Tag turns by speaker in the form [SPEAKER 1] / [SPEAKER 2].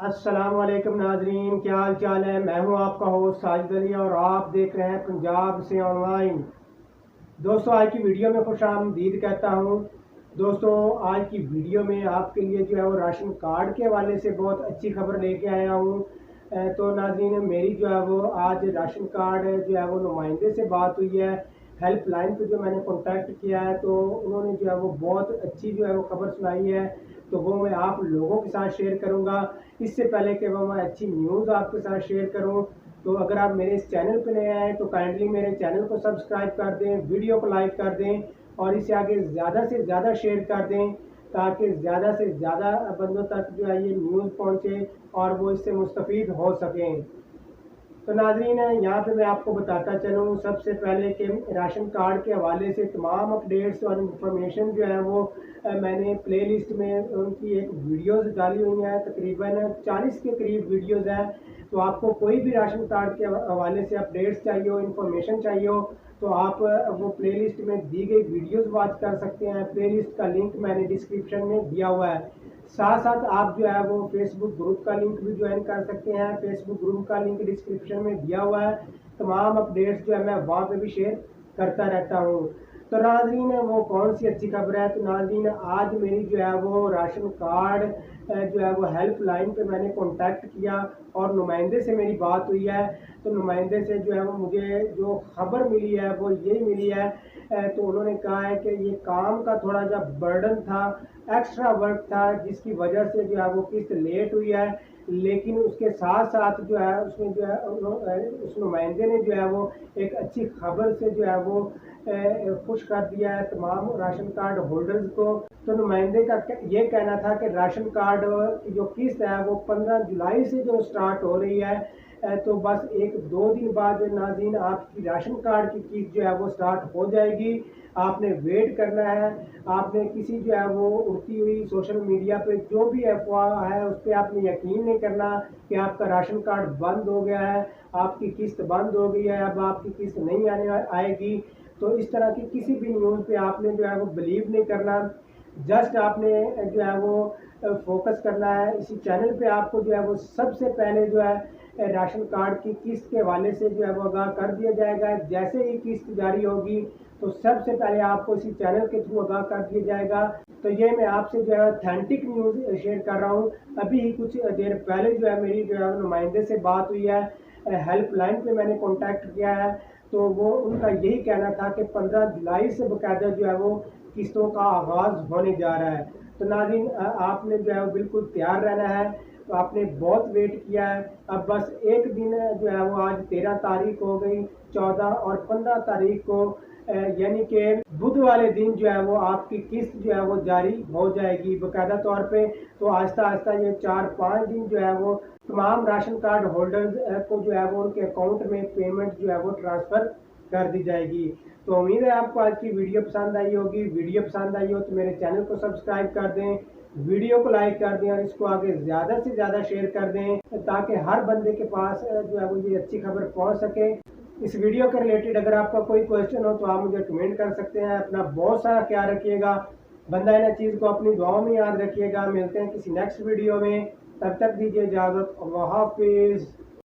[SPEAKER 1] अस्सलाम वालेकुम नाजरीन, क्या हाल चाल है। मैं हूं आपका होस्ट साजिद अली और आप देख रहे हैं पंजाब से ऑनलाइन। दोस्तों, आज की वीडियो में खुश आमदीद कहता हूं। दोस्तों, आज की वीडियो में आपके लिए जो है वो राशन कार्ड के हवाले से बहुत अच्छी खबर लेके आया हूं। तो नाजरीन, मेरी जो है वो आज राशन कार्ड जो है वो नुमाइंदे से बात हुई है। हेल्पलाइन पे जो मैंने कॉन्टैक्ट किया है तो उन्होंने जो है वो बहुत अच्छी जो है वो खबर सुनाई है, तो वो मैं आप लोगों के साथ शेयर करूंगा। इससे पहले कि वो मैं अच्छी न्यूज़ आपके साथ शेयर करूं, तो अगर आप मेरे इस चैनल पर नए आए तो काइंडली मेरे चैनल को सब्सक्राइब कर दें, वीडियो को लाइक कर दें और इसे आगे ज़्यादा से ज़्यादा शेयर कर दें ताकि ज़्यादा से ज़्यादा बंदों तक जो है ये न्यूज़ पहुंचे और वो इससे मुस्तफ़ीद हो सकें। तो नाज़रीन, यहाँ पे मैं आपको बताता चलूँ सबसे पहले कि राशन कार्ड के हवाले से तमाम अपडेट्स और इन्फॉर्मेशन जो है वो मैंने प्लेलिस्ट में उनकी एक वीडियोस डाली हुई हैं। तकरीबन 40 के करीब वीडियोस हैं। तो आपको कोई भी राशन कार्ड के हवाले से अपडेट्स चाहिए हो, इन्फॉर्मेशन चाहिए हो, तो आप वो प्लेलिस्ट में दी गई वीडियोस वॉच कर सकते हैं। प्लेलिस्ट का लिंक मैंने डिस्क्रिप्शन में दिया हुआ है। साथ साथ आप जो है वो फेसबुक ग्रुप का लिंक भी ज्वाइन कर सकते हैं। फेसबुक ग्रुप का लिंक डिस्क्रिप्शन में दिया हुआ है। तमाम अपडेट्स जो है मैं वहाँ पे भी शेयर करता रहता हूँ। तो नाज़रीन, वो कौन सी अच्छी खबर है। तो नाज़रीन, आज मेरी जो है वो राशन कार्ड जो है वो हेल्पलाइन पे मैंने कांटेक्ट किया और नुमाइंदे से मेरी बात हुई है। तो नुमाइंदे से जो है वो मुझे जो खबर मिली है वो यही मिली है। तो उन्होंने कहा है कि ये काम का थोड़ा सा बर्डन था, एक्स्ट्रा वर्क था, जिसकी वजह से जो है वो किस्त लेट हुई है। लेकिन उसके साथ साथ जो है उसमें जो है उस नुमाइंदे ने जो है वो एक अच्छी खबर से जो है वो खुश कर दिया है तमाम राशन कार्ड होल्डर्स को। तो नुमाइंदे का ये कहना था कि राशन कार्ड की जो किस्त है वो 15 जुलाई से जो स्टार्ट हो रही है, तो बस एक दो दिन बाद नाज़रीन आपकी राशन कार्ड की किस्त जो है वो स्टार्ट हो जाएगी। आपने वेट करना है। आपने किसी जो है वो उड़ती हुई सोशल मीडिया पे जो भी अफवाह है उस पर आपने यकीन नहीं करना कि आपका राशन कार्ड बंद हो गया है, आपकी किस्त बंद हो गई है, अब आपकी किस्त नहीं आएगी। तो इस तरह की किसी भी न्यूज़ पे आपने जो है वो बिलीव नहीं करना। जस्ट आपने जो है वो फोकस करना है। इसी चैनल पे आपको जो है वो सबसे पहले जो है राशन कार्ड की किस्त के हवाले से जो है वो आगाह कर दिया जाएगा। जैसे ही किस्त जारी होगी तो सबसे पहले आपको इसी चैनल के थ्रू आगाह कर दिया जाएगा। तो ये मैं आपसे जो है ऑथेंटिक न्यूज़ शेयर कर रहा हूँ। अभी ही कुछ देर पहले जो है मेरी जो है नुमाइंदे से बात हुई है, हेल्पलाइन पे मैंने कॉन्टैक्ट किया है। तो वो उनका यही कहना था कि 15 जुलाई से बाकायदा जो है वो किस्तों का आगाज़ होने जा रहा है। तो नाज़रीन, आपने जो है वो बिल्कुल तैयार रहना है। तो आपने बहुत वेट किया है। अब बस एक दिन जो है वो आज 13 तारीख हो गई, 14 और 15 तारीख को यानी कि बुध वाले दिन जो है वो आपकी किस्त जो है वो जारी हो जाएगी बाकायदा तौर पे। तो आहिस्ता आहिस्ता ये 4-5 दिन जो है वो तमाम राशन कार्ड होल्डर्स को जो है वो उनके अकाउंट में पेमेंट जो है वो ट्रांसफ़र कर दी जाएगी। तो उम्मीद है आपको आज की वीडियो पसंद आई होगी। वीडियो पसंद आई हो तो मेरे चैनल को सब्सक्राइब कर दें, वीडियो को लाइक कर दें और इसको आगे ज़्यादा से ज़्यादा शेयर कर दें ताकि हर बंदे के पास जो है वो ये अच्छी खबर पहुंच सके। इस वीडियो के रिलेटेड अगर आपका कोई क्वेश्चन हो तो आप मुझे कमेंट कर सकते हैं। अपना बहुत सारा ख्याल रखिएगा। बंदा इन चीज़ को अपनी दुआओं में याद रखिएगा। मिलते हैं किसी नेक्स्ट वीडियो में, तब तक दीजिए इजाज़त। अल्लाह हाफिज़।